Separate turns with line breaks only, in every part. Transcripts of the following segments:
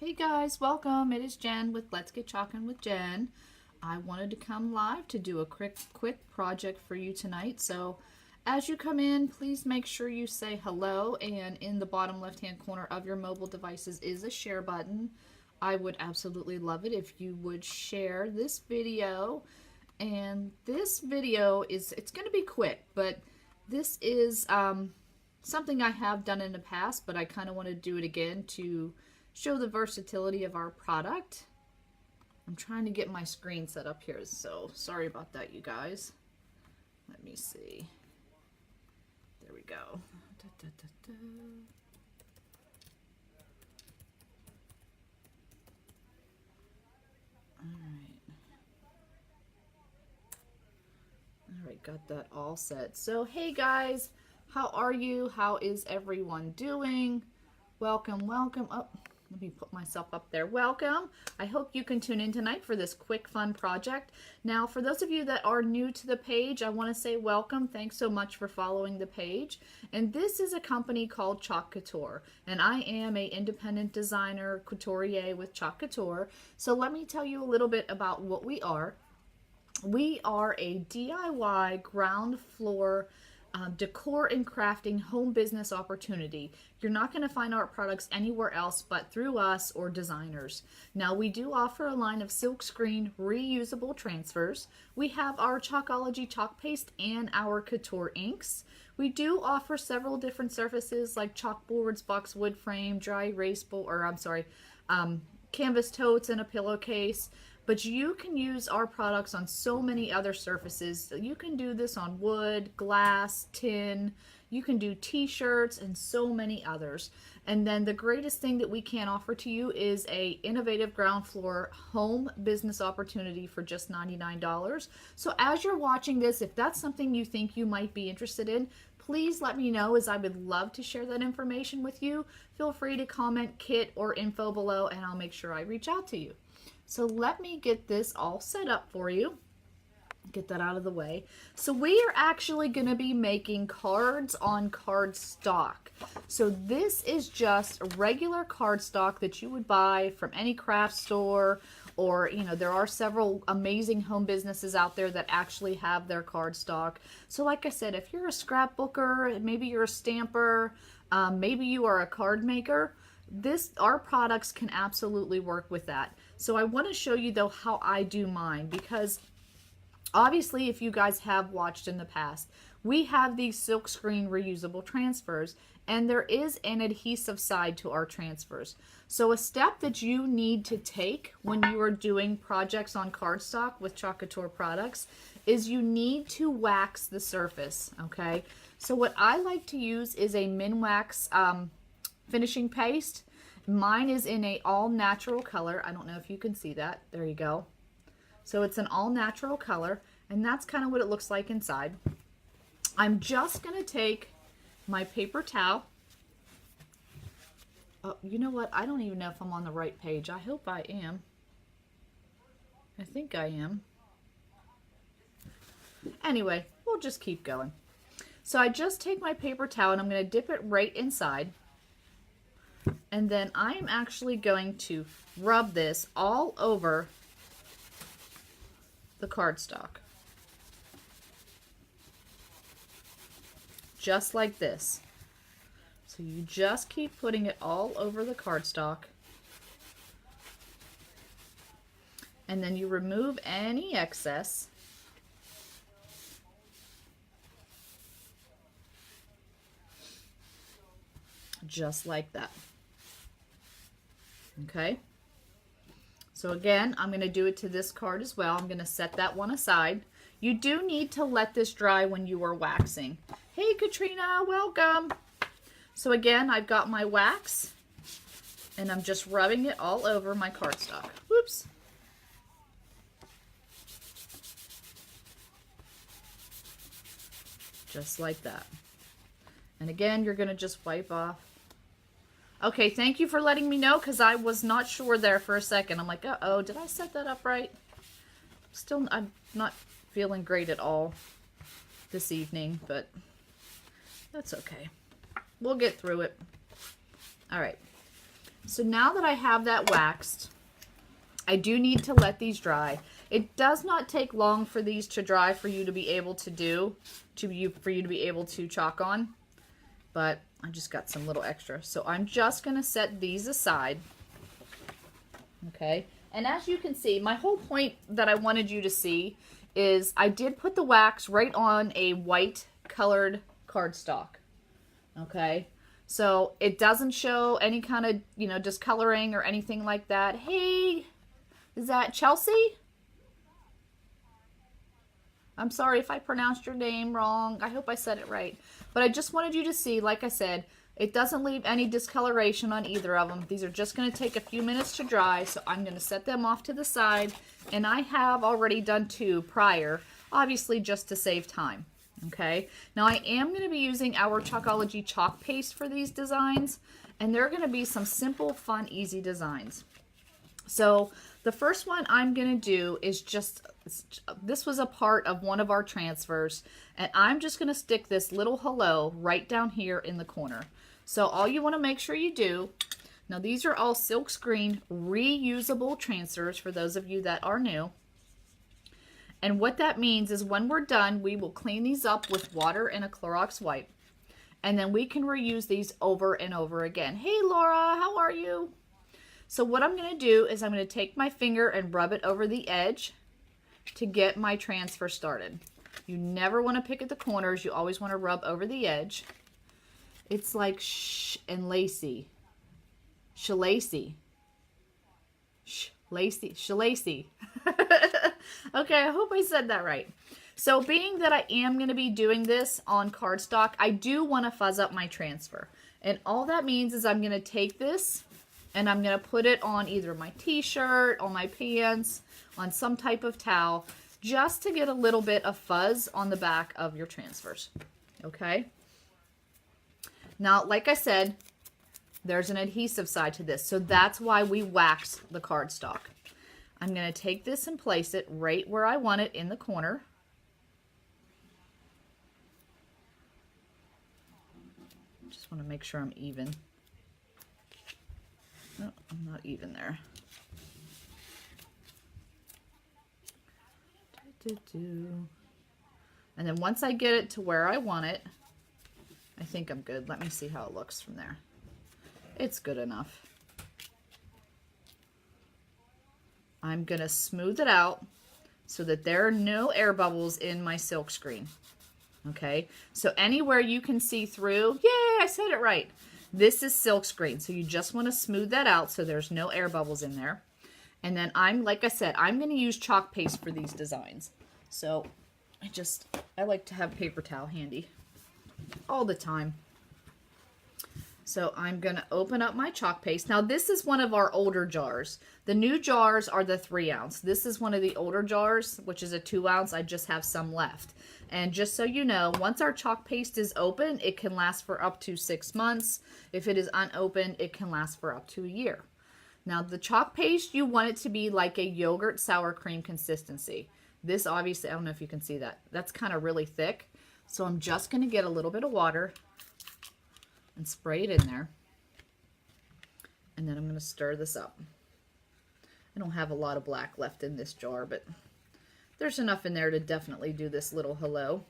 Hey guys, welcome. It is Jen with Let's Get Chalkin' with Jen. I wanted to come live to do a quick project for you tonight. So as you come in, please make sure you say hello, and in the bottom left hand corner of your mobile devices is a share button. I would absolutely love it if you would share this video. And this video it's going to be quick, but this is something I have done in the past, but I kind of want to do it again to show the versatility of our product. I'm trying to get my screen set up here, so sorry about that, you guys. Let me see. There we go. All right, got that all set. So hey guys, how are you? How is everyone doing? Welcome, welcome. Oh, let me put myself up there. Welcome. I hope you can tune in tonight for this quick, fun project. Now, for those of you that are new to the page, I want to say welcome. Thanks so much for following the page. And this is a company called Chalk Couture. And I am an independent designer, couturier with Chalk Couture. So let me tell you a little bit about what we are. We are a DIY ground floor decor and crafting home business opportunity. You're not going to find art products anywhere else but through us or designers. Now, we do offer a line of silkscreen reusable transfers. We have our Chalkology chalk paste and our couture inks. We do offer several different surfaces like chalkboards, boxwood frame, dry erase board, or canvas totes, and a pillowcase. But you can use our products on so many other surfaces. You can do this on wood, glass, tin. You can do t-shirts and so many others. And then the greatest thing that we can offer to you is a innovative ground floor home business opportunity for just $99. So as you're watching this, if that's something you think you might be interested in, please let me know, as I would love to share that information with you. Feel free to comment kit or info below, and I'll make sure I reach out to you. So let me get this all set up for you. Get that out of the way. So we are actually going to be making cards on cardstock. So this is just a regular cardstock that you would buy from any craft store, or, you know, there are several amazing home businesses out there that actually have their cardstock. So like I said, if you're a scrapbooker, maybe you're a stamper, maybe you are a card maker, our products can absolutely work with that. So I want to show you though how I do mine, because obviously if you guys have watched in the past, we have these silkscreen reusable transfers, and there is an adhesive side to our transfers. So a step that you need to take when you are doing projects on cardstock with Chalk Couture products is you need to wax the surface, okay? So what I like to use is a Minwax finishing paste. Mine is in a all natural color. I don't know if you can see that. There you go. So it's an all natural color, and that's kind of what it looks like inside. I'm just going to take my paper towel. Oh, you know what? I don't even know if I'm on the right page. I hope I am. I think I am. Anyway, we'll just keep going. So I just take my paper towel and I'm going to dip it right inside. And then I'm actually going to rub this all over the cardstock. Just like this. So you just keep putting it all over the cardstock. And then you remove any excess. Just like that. Okay, so again, I'm going to do it to this card as well. I'm going to set that one aside. You do need to let this dry when you are waxing. Hey Katrina, welcome. So again, I've got my wax, and I'm just rubbing it all over my cardstock. Whoops. Just like that. And again, you're going to just wipe off. Okay, thank you for letting me know, because I was not sure there for a second. I'm like, uh-oh, did I set that up right? I'm not feeling great at all this evening, but that's okay. We'll get through it. All right. So now that I have that waxed, I do need to let these dry. It does not take long for these to dry for you to be able to be able to chalk on, but I just got some little extra. So I'm just going to set these aside. Okay. And as you can see, my whole point that I wanted you to see is I did put the wax right on a white colored cardstock. Okay. So it doesn't show any kind of, you know, discoloring or anything like that. Hey, is that Chelsea? I'm sorry if I pronounced your name wrong. I hope I said it right. But I just wanted you to see, like I said, it doesn't leave any discoloration on either of them. These are just going to take a few minutes to dry, so I'm going to set them off to the side. And I have already done 2 prior, obviously just to save time. Okay, now I am going to be using our Chalkology chalk paste for these designs, and they're going to be some simple, fun, easy designs. So the first one I'm going to do is this was a part of one of our transfers, and I'm just going to stick this little hello right down here in the corner. So all you want to make sure you do, now these are all silkscreen reusable transfers for those of you that are new. And what that means is when we're done, we will clean these up with water and a Clorox wipe. And then we can reuse these over and over again. Hey Laura, how are you? So what I'm going to do is I'm going to take my finger and rub it over the edge to get my transfer started. You never want to pick at the corners. You always want to rub over the edge. It's like shh and lacy. Shalacy. Lacy. Shalacy. Okay, I hope I said that right. So being that I am going to be doing this on cardstock, I do want to fuzz up my transfer. And all that means is I'm going to take this and I'm going to put it on either my t-shirt, on my pants, on some type of towel, just to get a little bit of fuzz on the back of your transfers. Okay? Now, like I said, there's an adhesive side to this, so that's why we wax the cardstock. I'm going to take this and place it right where I want it in the corner. Just want to make sure I'm even. No, I'm not even there. And then once I get it to where I want it, I think I'm good. Let me see how it looks from there. It's good enough. I'm going to smooth it out so that there are no air bubbles in my silk screen. Okay, so anywhere you can see through, yay, I said it right. This is silk screen, so you just want to smooth that out so there's no air bubbles in there. And then like I said, I'm going to use chalk paste for these designs. So I like to have paper towel handy all the time. So I'm going to open up my chalk paste. Now this is one of our older jars. The new jars are the 3 ounce. This is one of the older jars, which is a 2 ounce. I just have some left. And just so you know, once our chalk paste is open, it can last for up to 6 months. If it is unopened, it can last for up to a year. Now the chalk paste, you want it to be like a yogurt sour cream consistency. This obviously, I don't know if you can see that. That's kind of really thick. So I'm just going to get a little bit of water and spray it in there. And then I'm going to stir this up. I don't have a lot of black left in this jar, but there's enough in there to definitely do this little hello.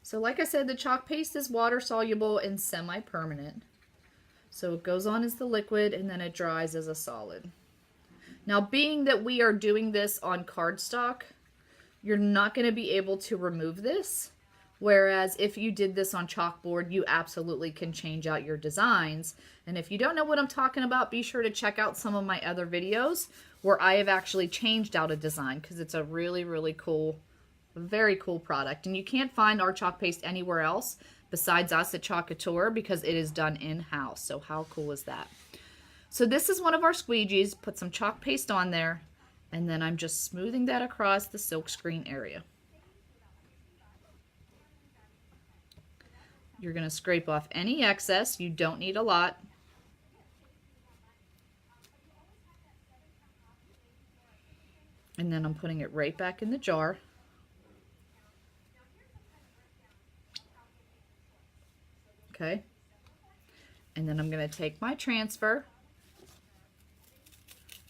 So like I said, the chalk paste is water soluble and semi-permanent. So it goes on as the liquid and then it dries as a solid. Now being that we are doing this on cardstock, you're not going to be able to remove this. Whereas if you did this on chalkboard, you absolutely can change out your designs. And if you don't know what I'm talking about, be sure to check out some of my other videos where I have actually changed out a design, because it's a really, really cool, very cool product. And you can't find our chalk paste anywhere else besides us at Chalk Couture, because it is done in-house. So how cool is that? So this is one of our squeegees. Put some chalk paste on there, and then I'm just smoothing that across the silk screen area. You're going to scrape off any excess. You don't need a lot. And then I'm putting it right back in the jar. Okay. And then I'm going to take my transfer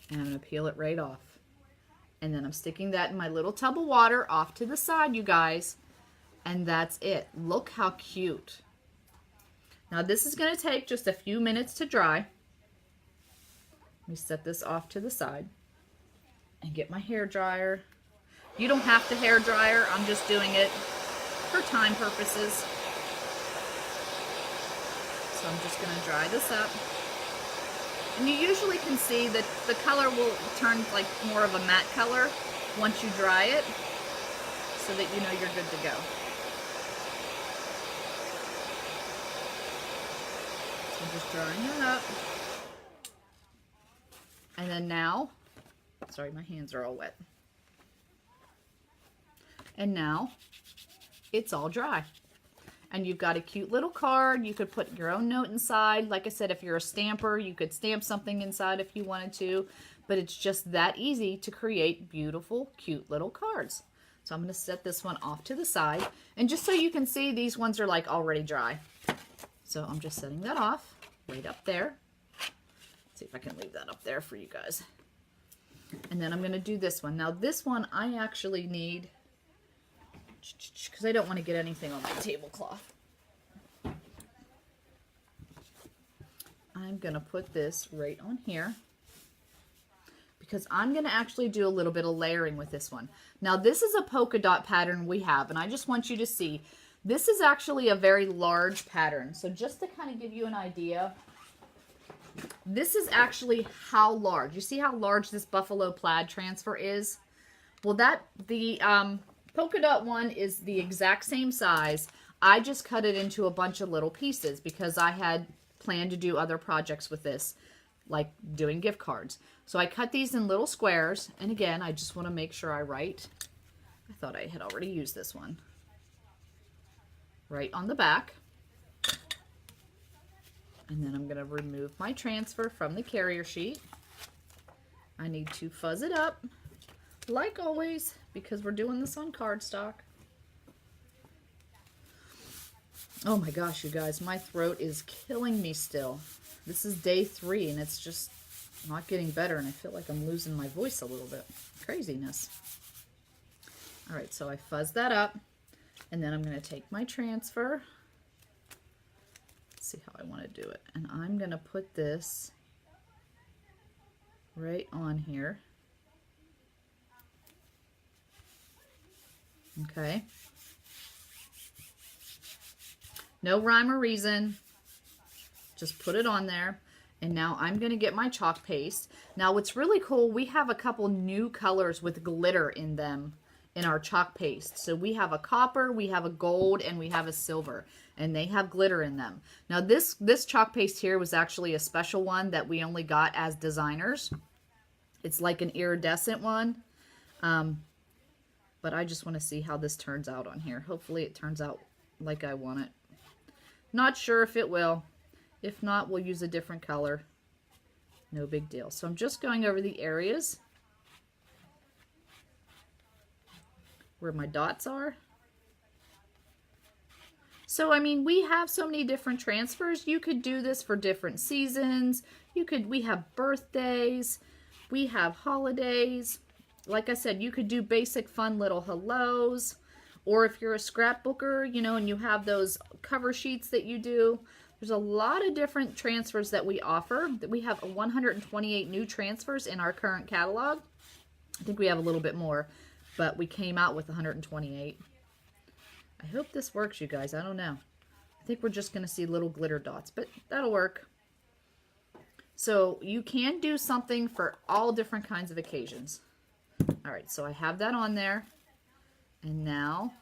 and I'm going to peel it right off. And then I'm sticking that in my little tub of water off to the side, you guys. And that's it. Look how cute. Now this is going to take just a few minutes to dry. Let me set this off to the side and get my hair dryer. You don't have to hair dryer. I'm just doing it for time purposes. So I'm just going to dry this up. And you usually can see that the color will turn like more of a matte color once you dry it, so that you know you're good to go. So I'm just drying it up. And then now, sorry, my hands are all wet. And now it's all dry. And you've got a cute little card. You could put your own note inside. Like I said, if you're a stamper, you could stamp something inside if you wanted to. But it's just that easy to create beautiful, cute little cards. So I'm going to set this one off to the side. And just so you can see, these ones are like already dry. So I'm just setting that off right up there. Let's see if I can leave that up there for you guys. And then I'm going to do this one. Now this one I actually need, because I don't want to get anything on my tablecloth. I'm going to put this right on here because I'm going to actually do a little bit of layering with this one. Now this is a polka dot pattern we have, and I just want you to see this is actually a very large pattern. So just to kind of give you an idea, this is actually how large. You see how large this buffalo plaid transfer is? Well, the polka dot one is the exact same size. I just cut it into a bunch of little pieces because I had planned to do other projects with this, like doing gift cards. So I cut these in little squares, and again, I just want to make sure I write. I thought I had already used this one. Right on the back. And then I'm going to remove my transfer from the carrier sheet. I need to fuzz it up, like always, because we're doing this on cardstock. Oh my gosh, you guys, my throat is killing me still. This is day 3 and it's just not getting better, and I feel like I'm losing my voice a little bit. Craziness. All right, so I fuzz that up, and then I'm going to take my transfer. Let's see how I want to do it. And I'm going to put this right on here. Okay. No rhyme or reason. Just put it on there. And now I'm going to get my chalk paste. Now what's really cool, we have a couple new colors with glitter in them in our chalk paste. So we have a copper, we have a gold, and we have a silver. And they have glitter in them. Now this chalk paste here was actually a special one that we only got as designers. It's like an iridescent one. But I just want to see how this turns out on here. Hopefully it turns out like I want it. Not sure if it will. If not, we'll use a different color. No big deal. So I'm just going over the areas where my dots are. So, I mean, we have so many different transfers. You could do this for different seasons. We have birthdays. We have holidays. Like I said, you could do basic fun little hellos. Or if you're a scrapbooker, you know, and you have those cover sheets that you do. There's a lot of different transfers that we offer. We have 128 new transfers in our current catalog. I think we have a little bit more, but we came out with 128. I hope this works, you guys. I don't know. I think we're just going to see little glitter dots, but that'll work. So you can do something for all different kinds of occasions. All right, so I have that on there. And now,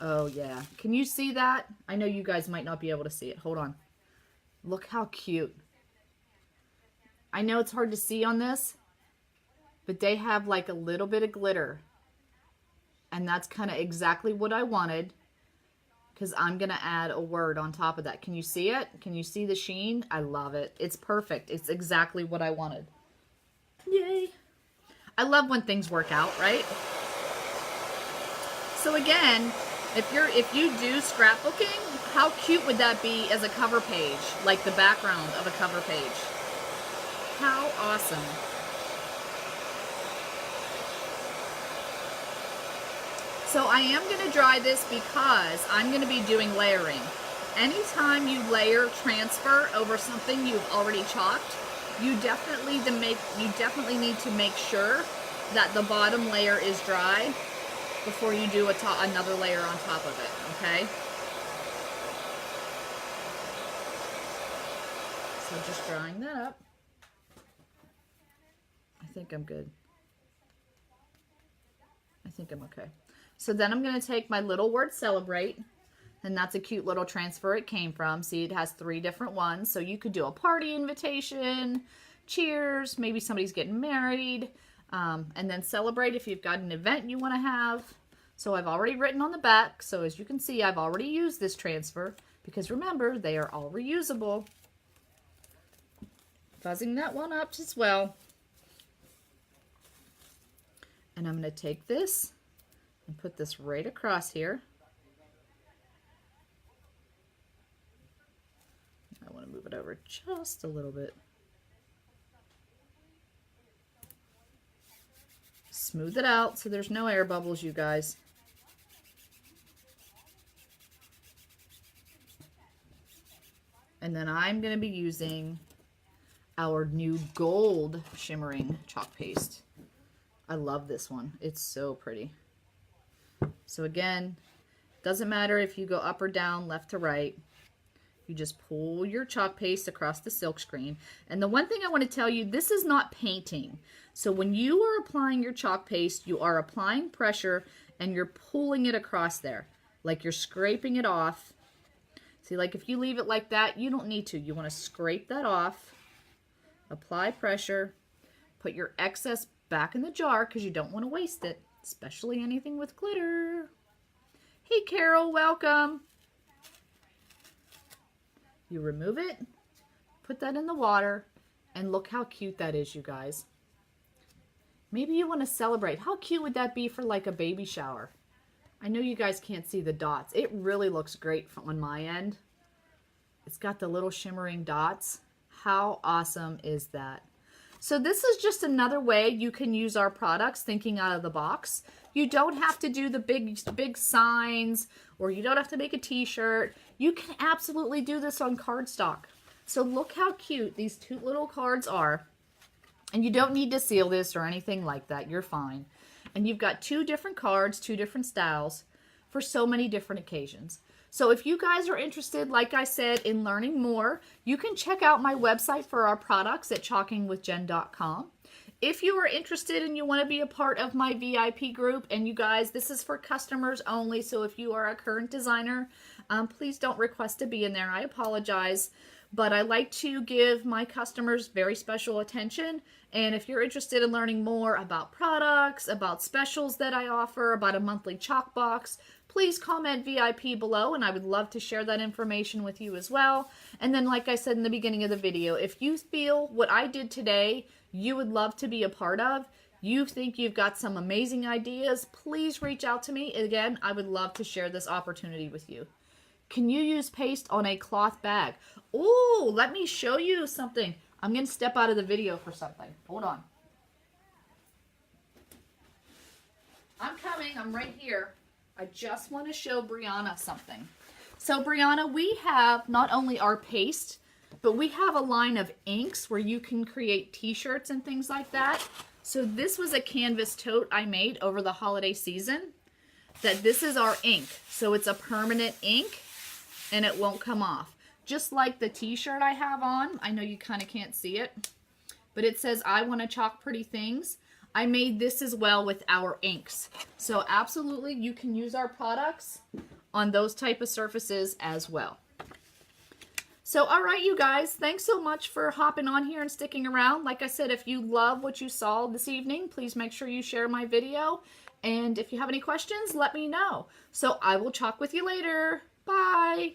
oh yeah, can you see that? I know you guys might not be able to see it. Hold on. Look how cute. I know it's hard to see on this, but they have like a little bit of glitter. And that's kind of exactly what I wanted, because I'm going to add a word on top of that. Can you see it? Can you see the sheen? I love it. It's perfect. It's exactly what I wanted. Yay. I love when things work out, right? So again, If you do scrapbooking, how cute would that be as a cover page, like the background of a cover page? How awesome. So I am going to dry this because I'm going to be doing layering. Anytime you layer transfer over something you've already chalked, you definitely need to make sure that the bottom layer is dry before you do another layer on top of it, okay? So just drying that up. I think I'm good. I think I'm okay. So then I'm going to take my little word celebrate, and that's a cute little transfer it came from. See, it has 3 different ones. So you could do a party invitation, cheers, maybe somebody's getting married, and then celebrate if you've got an event you want to have. So I've already written on the back. So as you can see, I've already used this transfer because remember, they are all reusable. Fuzzing that one up as well. And I'm going to take this and put this right across here. I want to move it over just a little bit. Smooth it out so there's no air bubbles, you guys. And then I'm going to be using our new gold shimmering chalk paste. I love this one. It's so pretty. So again, doesn't matter if you go up or down, left to right. You just pull your chalk paste across the silk screen. And the one thing I want to tell you, this is not painting. So when you are applying your chalk paste, you are applying pressure and you're pulling it across there. Like you're scraping it off. See, like if you leave it like that, you don't need to. You want to scrape that off, apply pressure, put your excess back in the jar because you don't want to waste it, especially anything with glitter. Hey Carol, welcome. You remove it, put that in the water, and look how cute that is, you guys. Maybe you want to celebrate. How cute would that be for like a baby shower? I know you guys can't see the dots. It really looks great on my end. It's got the little shimmering dots. How awesome is that? So this is just another way you can use our products, thinking out of the box. You don't have to do the big signs, or you don't have to make a t-shirt. You can absolutely do this on cardstock. So look how cute these 2 little cards are. And you don't need to seal this or anything like that. You're fine. And you've got 2 different cards, 2 different styles for so many different occasions. So if you guys are interested, like I said, in learning more, you can check out my website for our products at chalkingwithjen.com. If you are interested and you want to be a part of my VIP group, and you guys, this is for customers only, so if you are a current designer, please don't request to be in there. I apologize, but I like to give my customers very special attention. And if you're interested in learning more about products, about specials that I offer, about a monthly chalk box, please comment VIP below, and I would love to share that information with you as well. And then, like I said in the beginning of the video, if you feel what I did today you would love to be a part of, you think you've got some amazing ideas, please reach out to me. Again, I would love to share this opportunity with you. Can you use paste on a cloth bag? Oh, let me show you something. I'm going to step out of the video for something. Hold on. I'm coming. I'm right here. I just want to show Brianna something. So Brianna, we have not only our paste, but we have a line of inks where you can create t-shirts and things like that. So this was a canvas tote I made over the holiday season. That this is our ink. So it's a permanent ink and it won't come off. Just like the t-shirt I have on. I know you kind of can't see it, but it says, I want to chalk pretty things. I made this as well with our inks. So absolutely, you can use our products on those type of surfaces as well. So, all right, you guys, thanks so much for hopping on here and sticking around. Like I said, if you love what you saw this evening, please make sure you share my video. And if you have any questions, let me know. So I will chalk with you later. Bye.